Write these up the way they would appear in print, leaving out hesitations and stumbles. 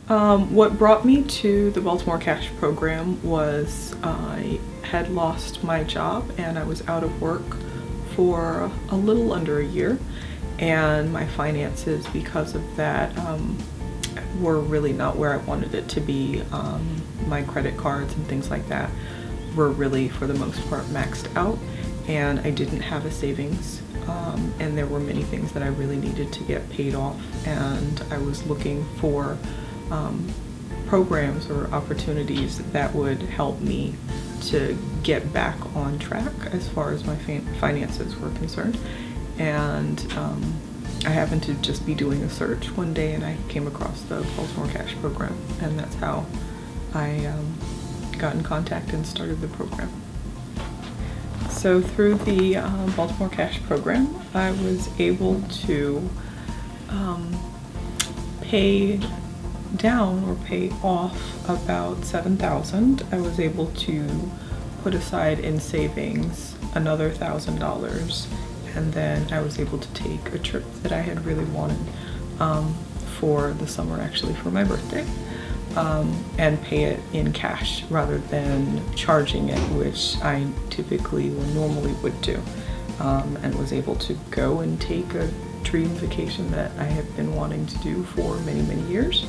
What brought me to the Baltimore Cash program was I had lost my job and I was out of work for a little under a year, and my finances because of that were really not where I wanted it to be. My credit cards and things like that were really, for the most part, maxed out, and I didn't have a savings, and there were many things that I really needed to get paid off, and I was looking for programs or opportunities that would help me to get back on track as far as my finances were concerned. And I happened to just be doing a search one day and I came across the Baltimore Cash program, and that's how I got in contact and started the program. So through the Baltimore Cash program, I was able to pay down or pay off about $7,000. I was able to put aside in savings another $1,000, and then I was able to take a trip that I had really wanted for the summer, actually for my birthday, and pay it in cash rather than charging it, which I typically or normally would do, and was able to go and take a dream vacation that I have been wanting to do for many, many years.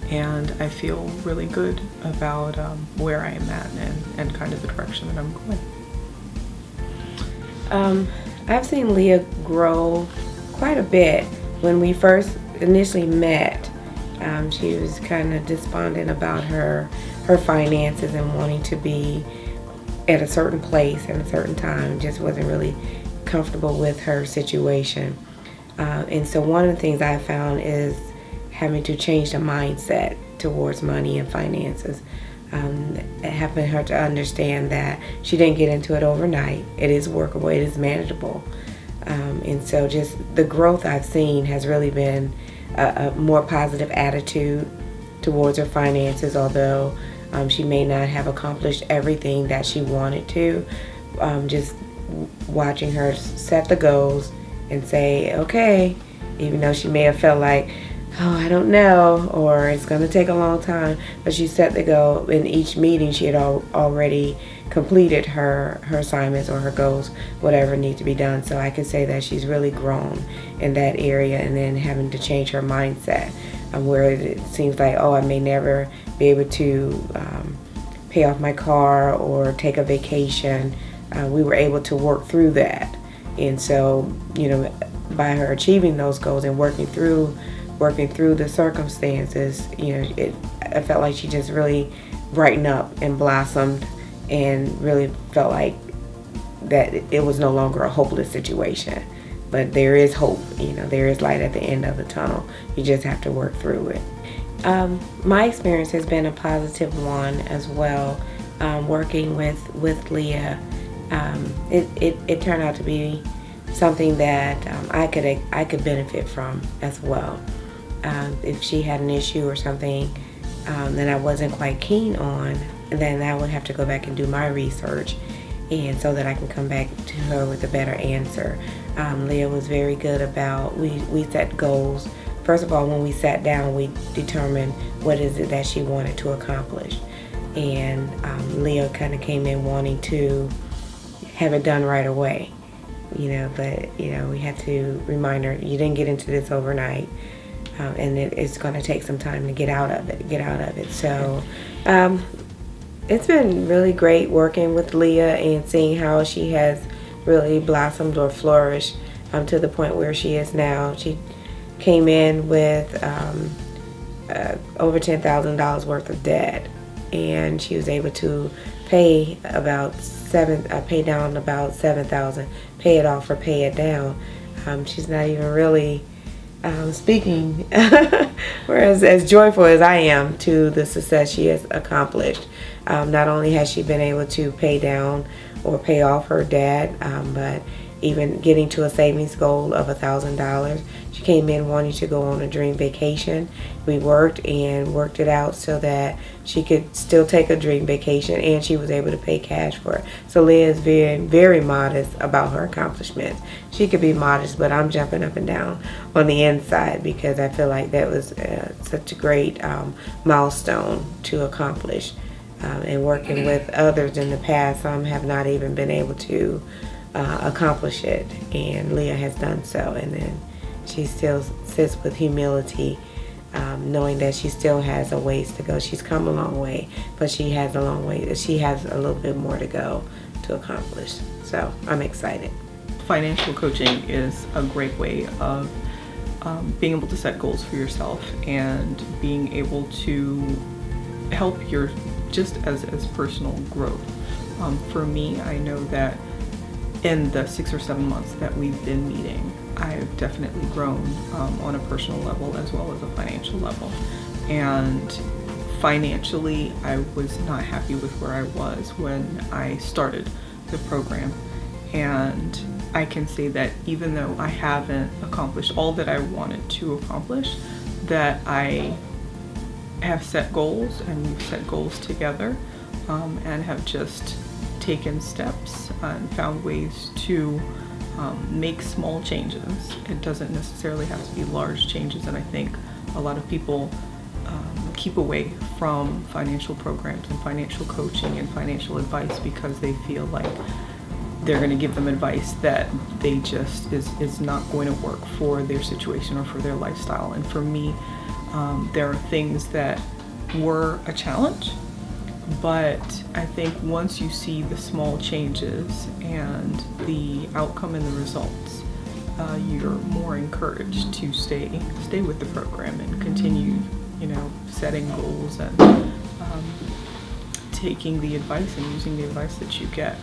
And I feel really good about where I am at and kind of the direction that I'm going. I've seen Leah grow quite a bit. When we first initially met, she was kind of despondent about her finances and wanting to be at a certain place at a certain time, just wasn't really comfortable with her situation. And so one of the things I found is having to change the mindset towards money and finances. Helping her to understand that she didn't get into it overnight. It is workable, it is manageable. And so just the growth I've seen has really been a more positive attitude towards her finances, although she may not have accomplished everything that she wanted to. Just watching her set the goals and say, okay, even though she may have felt like, oh, I don't know, or it's going to take a long time, but she set the goal. In each meeting, she had already completed her assignments or her goals, whatever needs to be done. So I can say that she's really grown in that area, and then having to change her mindset where it seems like, oh, I may never be able to pay off my car or take a vacation. We were able to work through that. And so, by her achieving those goals and working through the circumstances, I felt like she just really brightened up and blossomed, and really felt like that it was no longer a hopeless situation. But there is hope, there is light at the end of the tunnel. You just have to work through it. My experience has been a positive one as well. Working with Leah, it turned out to be something that I could benefit from as well. If she had an issue or something that I wasn't quite keen on, then I would have to go back and do my research, and so that I can come back to her with a better answer. Leah was very good about, we set goals. First of all, when we sat down, we determined what is it that she wanted to accomplish. And Leah kind of came in wanting to have it done right away. But we had to remind her, you didn't get into this overnight. And it's going to take some time to get out of it. So it's been really great working with Leah and seeing how she has really blossomed or flourished to the point where she is now. She came in with over $10,000 worth of debt, and she was able to pay down about $7,000, pay it off or pay it down. She's not even really speaking whereas as joyful as I am to the success she has accomplished. Not only has she been able to pay down or pay off her debt, but even getting to a savings goal of $1,000. She came in wanting to go on a dream vacation. We worked it out so that she could still take a dream vacation, and she was able to pay cash for it. So Leah is very, very modest about her accomplishments. She could be modest, but I'm jumping up and down on the inside because I feel like that was such a great milestone to accomplish. And working with others in the past, some have not even been able to accomplish it, and Leah has done so. And then she still sits with humility, knowing that she still has a ways to go. She's come a long way, but she has a long way. She has a little bit more to go to accomplish. So I'm excited. Financial coaching is a great way of being able to set goals for yourself and being able to help your just as personal growth. For me, I know that in the 6 or 7 months that we've been meeting, I've definitely grown on a personal level as well as a financial level. And financially, I was not happy with where I was when I started the program. And I can say that even though I haven't accomplished all that I wanted to accomplish, that I have set goals, and we've set goals together, and have just taken steps and found ways to make small changes. It doesn't necessarily have to be large changes, and I think a lot of people keep away from financial programs and financial coaching and financial advice because they feel like they're going to give them advice that they just is not going to work for their situation or for their lifestyle. And for me, there are things that were a challenge, but I think once you see the small changes and the outcome and the results, you're more encouraged to stay with the program and continue, setting goals and taking the advice and using the advice that you get.